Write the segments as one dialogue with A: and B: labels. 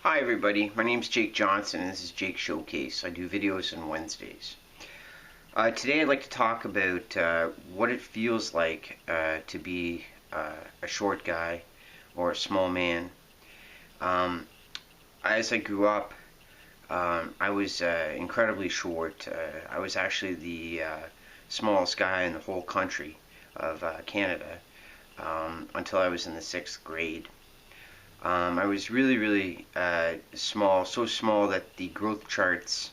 A: Hi everybody, my name's Jake Johnston and this is Jake Showcase. I do videos on Wednesdays. Today I'd like to talk about what it feels like to be a short guy or a small man. As I grew up, I was incredibly short. I was actually the smallest guy in the whole country of Canada until I was in the 6th grade. I was really small, so small that the growth charts,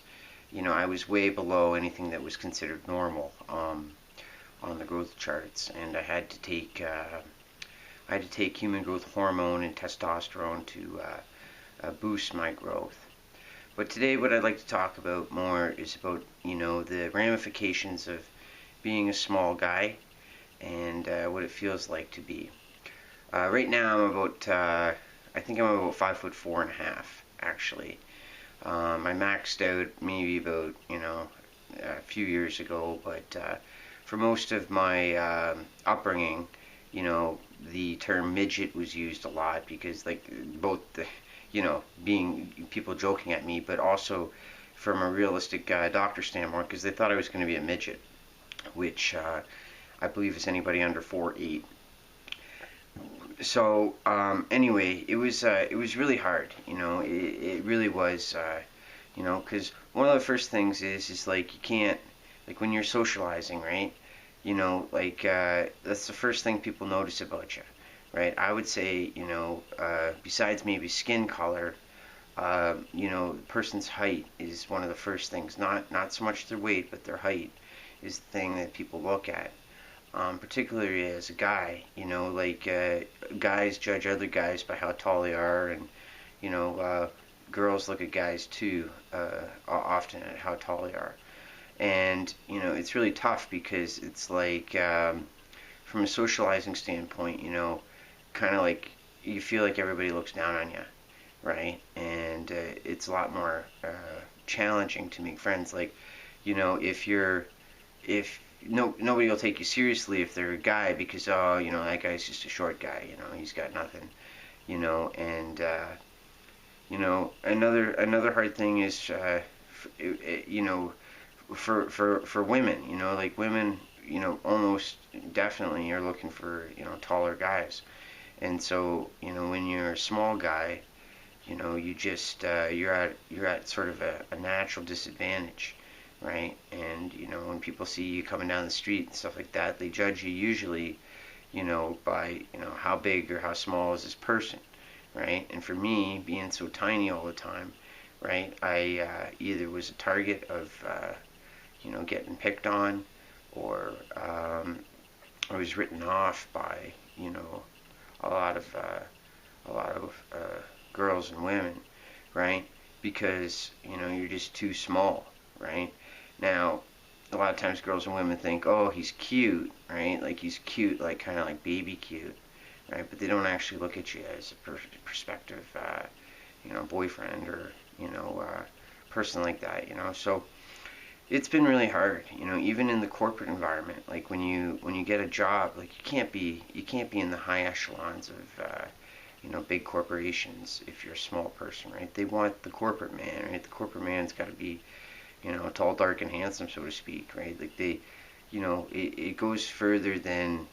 A: I was way below anything that was considered normal on the growth charts, and I had to take human growth hormone and testosterone to boost my growth. But today, what I'd like to talk about more is about the ramifications of being a small guy and what it feels like to be. Right now, I think I'm about 5'4.5" actually. I maxed out maybe about a few years ago, but for most of my upbringing, the term midget was used a lot because both the, being people joking at me, but also from a realistic doctor standpoint because they thought I was going to be a midget, which I believe is anybody under 4'8". So anyway, it was really hard, it really was, because one of the first things is like you can't, like when you're socializing, right, that's the first thing people notice about you, right? I would say, besides maybe skin color, the person's height is one of the first things, not so much their weight, but their height is the thing that people look at. Particularly as a guy, guys judge other guys by how tall they are, and girls look at guys too, often at how tall they are. And it's really tough because it's like, from a socializing standpoint, kind of like you feel like everybody looks down on you, right? And it's a lot more challenging to make friends. Like, if nobody will take you seriously if they're a guy because that guy's just a short guy, he's got nothing, and another hard thing is for women, like women, almost definitely are looking for taller guys, and so when you're a small guy, you just you're at sort of a natural disadvantage, right? And when people see you coming down the street and stuff like that, they judge you usually by how big or how small is this person, right? And for me, being so tiny all the time, right, I either was a target of getting picked on, or I was written off by a lot of girls and women, right? Because you're just too small, right? Now, a lot of times girls and women think, oh, he's cute, right? Like he's cute, like kind of like baby cute, right? But they don't actually look at you as a prospective, boyfriend or, person like that, So it's been really hard, even in the corporate environment. Like when you get a job, like you can't be in the high echelons of, big corporations if you're a small person, right? They want the corporate man, right? The corporate man's got to be tall, dark, and handsome, so to speak, right? Like it goes further than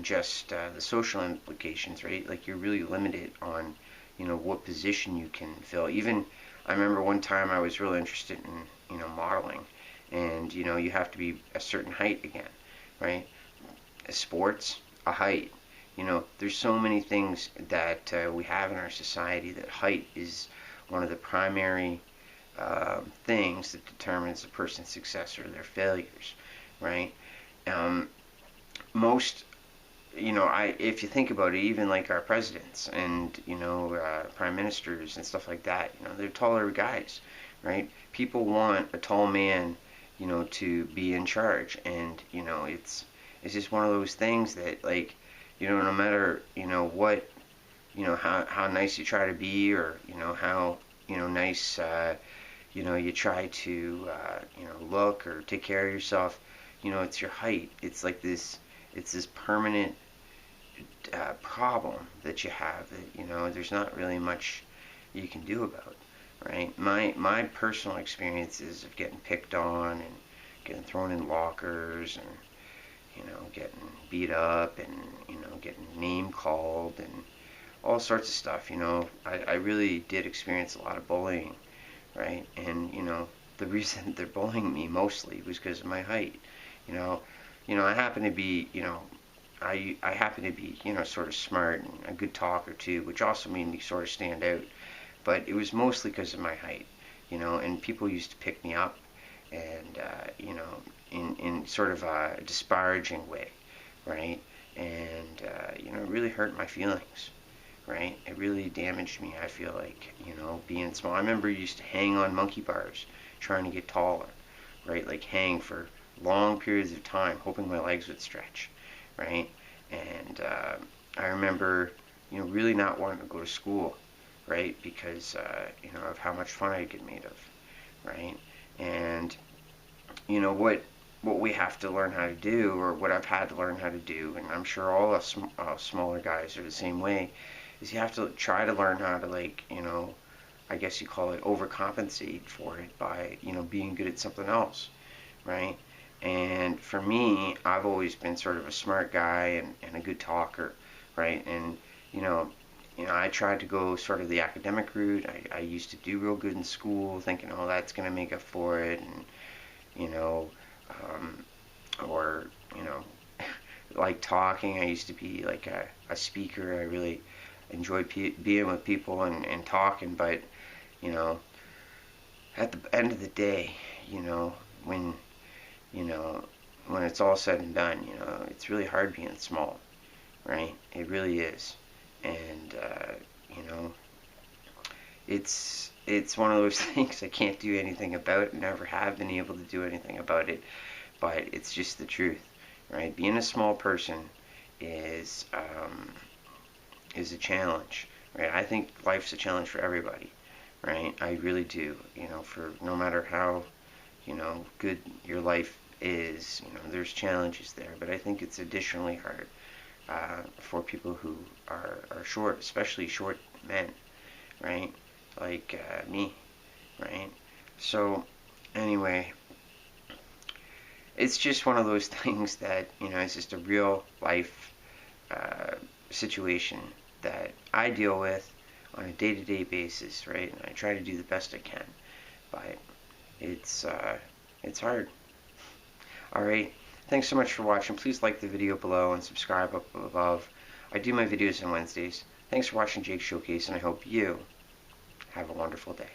A: just the social implications, right? Like you're really limited on, what position you can fill. Even I remember one time I was really interested in, modeling, and you have to be a certain height again, right? Sports, a height. There's so many things that we have in our society that height is one of the primary things that determines a person's success or their failures, right? Most, if you think about it, even like our presidents and prime ministers and stuff like that, they're taller guys, right? People want a tall man, to be in charge, and it's just one of those things that, like, no matter what, how nice you try to be, or how nice you try to look or take care of yourself, it's your height. It's like this permanent problem that you have, that there's not really much you can do about it, right? My personal experiences of getting picked on and getting thrown in lockers and getting beat up and getting name called and all sorts of stuff. I really did experience a lot of bullying, right? And the reason they're bullying me mostly was because of my height. I happen to be I happen to be sort of smart and a good talker too, which also made me sort of stand out. But it was mostly because of my height, and people used to pick me up, and in sort of a disparaging way, right? And it really hurt my feelings, right? It really damaged me. I feel like being small. I remember I used to hang on monkey bars trying to get taller, right? Like hang for long periods of time, hoping my legs would stretch, right? And I remember really not wanting to go to school, right? Because of how much fun I'd get made of, right? And what we have to learn how to do, or what I've had to learn how to do, and I'm sure all us smaller guys are the same way, is you have to try to learn how to I guess you call it overcompensate for it by being good at something else, right? And for me, I've always been sort of a smart guy and a good talker, right? And I tried to go sort of the academic route. I used to do real good in school, thinking, oh, that's gonna make up for it, and or like talking. I used to be like a speaker. I really enjoyed being with people and talking. But at the end of the day, when when it's all said and done, it's really hard being small, right? It really is. And it's one of those things I can't do anything about, never have been able to do anything about it, but it's just the truth, right? Being a small person is a challenge, right? I think life's a challenge for everybody, right? I really do. For no matter how good your life is, there's challenges there, but I think it's additionally hard for people who are short, especially short men, right? Like me, right? So anyway, it's just one of those things that it's just a real life situation that I deal with on a day-to-day basis, right? And I try to do the best I can, but it's hard. All right. Thanks so much for watching. Please like the video below and subscribe up above. I do my videos on Wednesdays. Thanks for watching Jake's Showcase, and I hope you have a wonderful day.